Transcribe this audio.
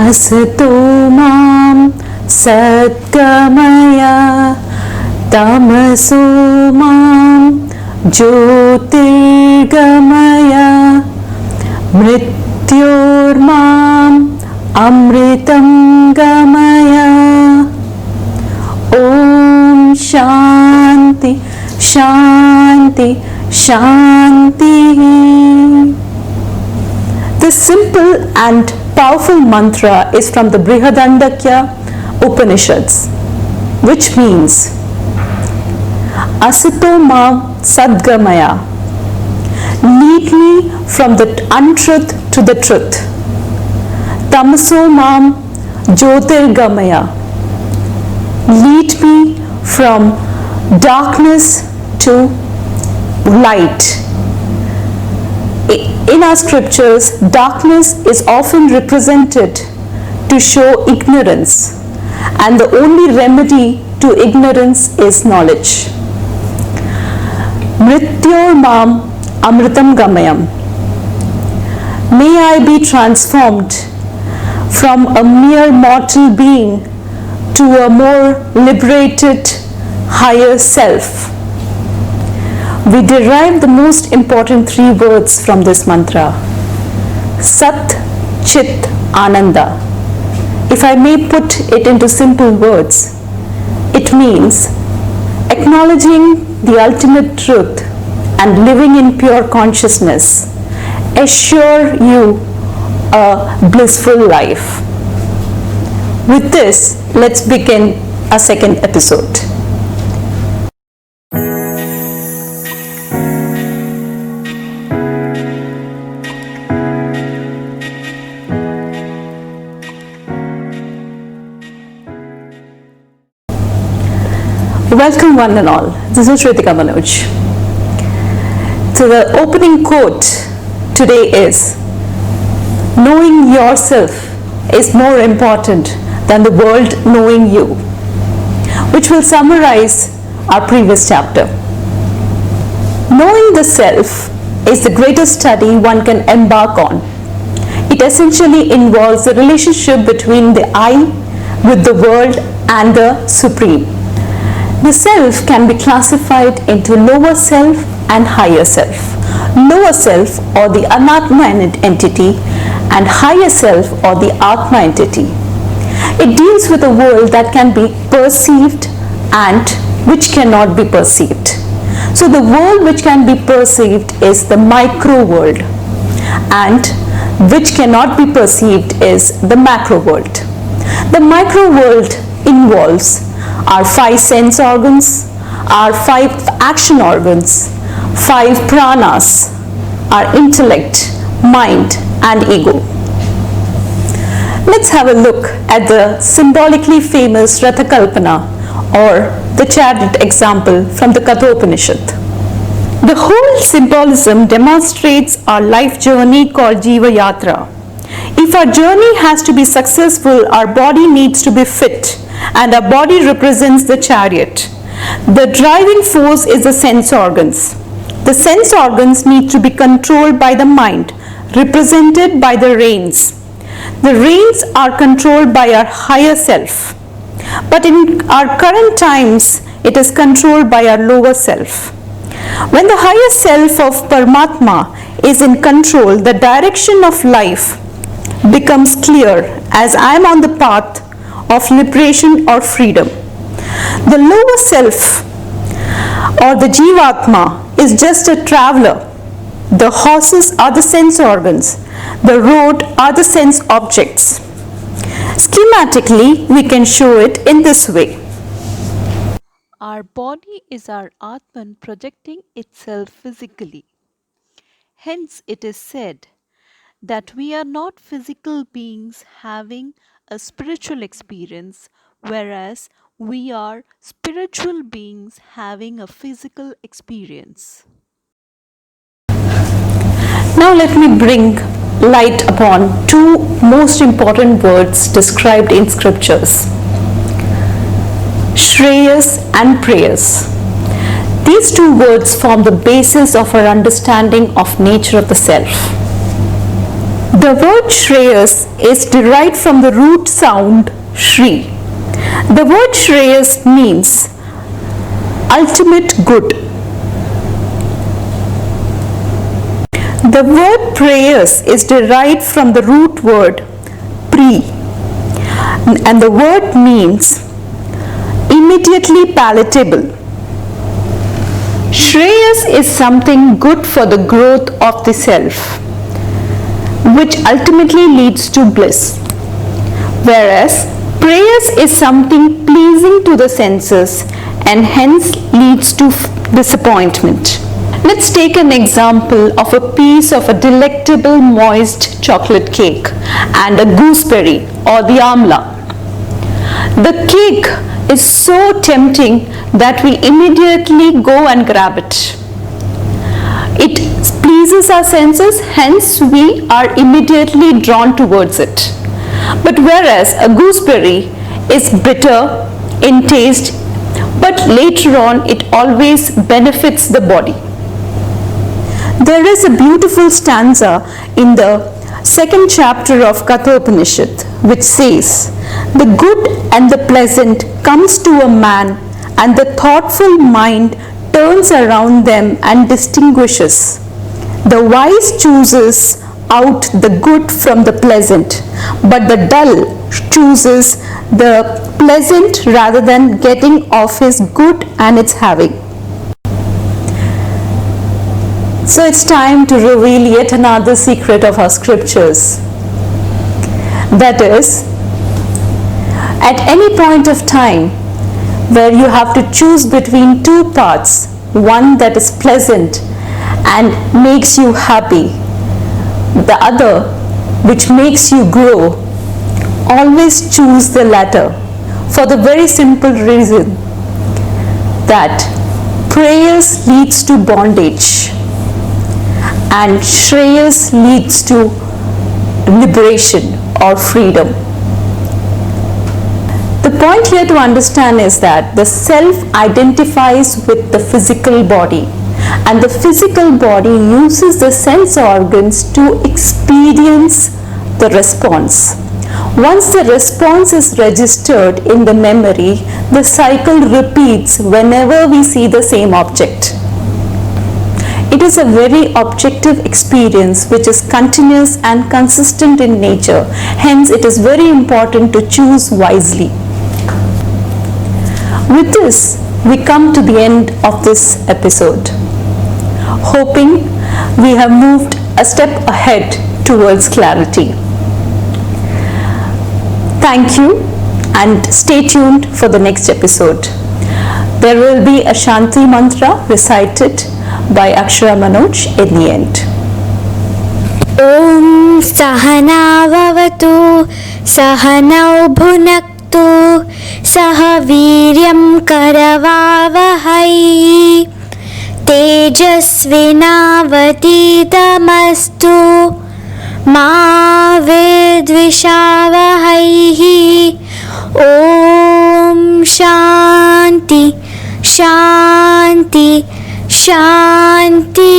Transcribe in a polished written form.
Asato mam satgamaya tamaso mam jyotirgamaya mrityormam amritam gamaya. Om Shanti Shanti Shanti. This simple and powerful mantra is from the Brihadandakya Upanishads, which means Asato ma sadgamaya, lead me from the untruth to the truth. Tamaso mam jyotirgamaya, lead me from darkness to light. In our scriptures, darkness is often represented to show ignorance, and the only remedy to ignorance is knowledge. Mrityor mam amritam gamayam. May I be transformed from a mere mortal being to a more liberated higher self. We derive the most important three words from this mantra: Sat, Chit, Ananda. If I may put it into simple words, it means acknowledging the ultimate truth and living in pure consciousness assure you a blissful life. With this, let's begin our second episode. Welcome one and all. This is Ritika Manoj. So the opening quote today is, knowing yourself is more important than the world knowing you, which will summarize our previous chapter. Knowing the self is the greatest study one can embark on. It essentially involves the relationship between the I with the world and the Supreme. The self can be classified into lower self and higher self. Lower self, or the Anatma entity, and higher self, or the Atma entity. It deals with a world that can be perceived and which cannot be perceived. So the world which can be perceived is the micro world, and which cannot be perceived is the macro world. The micro world involves our 5 sense organs, our 5 action organs, 5 pranas, our intellect, mind, and ego. Let's have a look at the symbolically famous Ratha Kalpana, or the chariot example from the Kathopanishad. The whole symbolism demonstrates our life journey called Jiva Yatra. If our journey has to be successful, our body needs to be fit, and our body represents the chariot. The driving force is the sense organs. The sense organs need to be controlled by the mind, represented by the reins. The reins are controlled by our higher self. But in our current times, it is controlled by our lower self. When the higher self of Paramatma is in control, the direction of life becomes clear, as I am on the path of liberation or freedom. The lower self, or the Jivatma, is just a traveler. The horses are the sense organs. The road are the sense objects. Schematically, we can show it in this way. Our body is our Atman projecting itself physically. Hence, it is said that we are not physical beings having a spiritual experience, whereas we are spiritual beings having a physical experience. Now let me bring light upon 2 most important words described in scriptures: Shreyas and Preyas. These 2 words form the basis of our understanding of nature of the self. The word Shreyas is derived from the root sound Shri. The word Shreyas means ultimate good. The word Prayas is derived from the root word Pri, and the word means immediately palatable. Shreyas is something good for the growth of the self, which ultimately leads to bliss, whereas Prayas is something pleasing to the senses and hence leads to disappointment. Let's take an example of a piece of a delectable moist chocolate cake and a gooseberry or the amla. The cake is so tempting that we immediately go and grab it. It pleases our senses, hence we are immediately drawn towards it. But whereas a gooseberry is bitter in taste, but later on it always benefits the body. There is a beautiful stanza in the second chapter of Kathopanishad which says, "The good and the pleasant comes to a man, and the thoughtful mind turns around them and distinguishes. The wise chooses out the good from the pleasant, but the dull chooses the pleasant rather than getting of his good and its having." So it's time to reveal yet another secret of our scriptures. That is, at any point of time where you have to choose between two paths, one that is pleasant and makes you happy, the other which makes you grow, always choose the latter, for the very simple reason that Prayas leads to bondage and Shreyas leads to liberation or freedom. The point here to understand is that the self identifies with the physical body, and the physical body uses the sense organs to experience the response. Once the response is registered in the memory, the cycle repeats whenever we see the same object. It is a very objective experience which is continuous and consistent in nature. Hence, it is very important to choose wisely. With this, we come to the end of this episode, hoping we have moved a step ahead towards clarity. Thank you and stay tuned for the next episode. There will be a Shanti mantra recited by Akshara Manoj in the end. Om Sahana Vavatu Sahanau Bhunaktu Saha Viryam Karavavahai Tejasvinavadidamastu Ma Vidvishavahai. Om Shanti Shanti Shanti.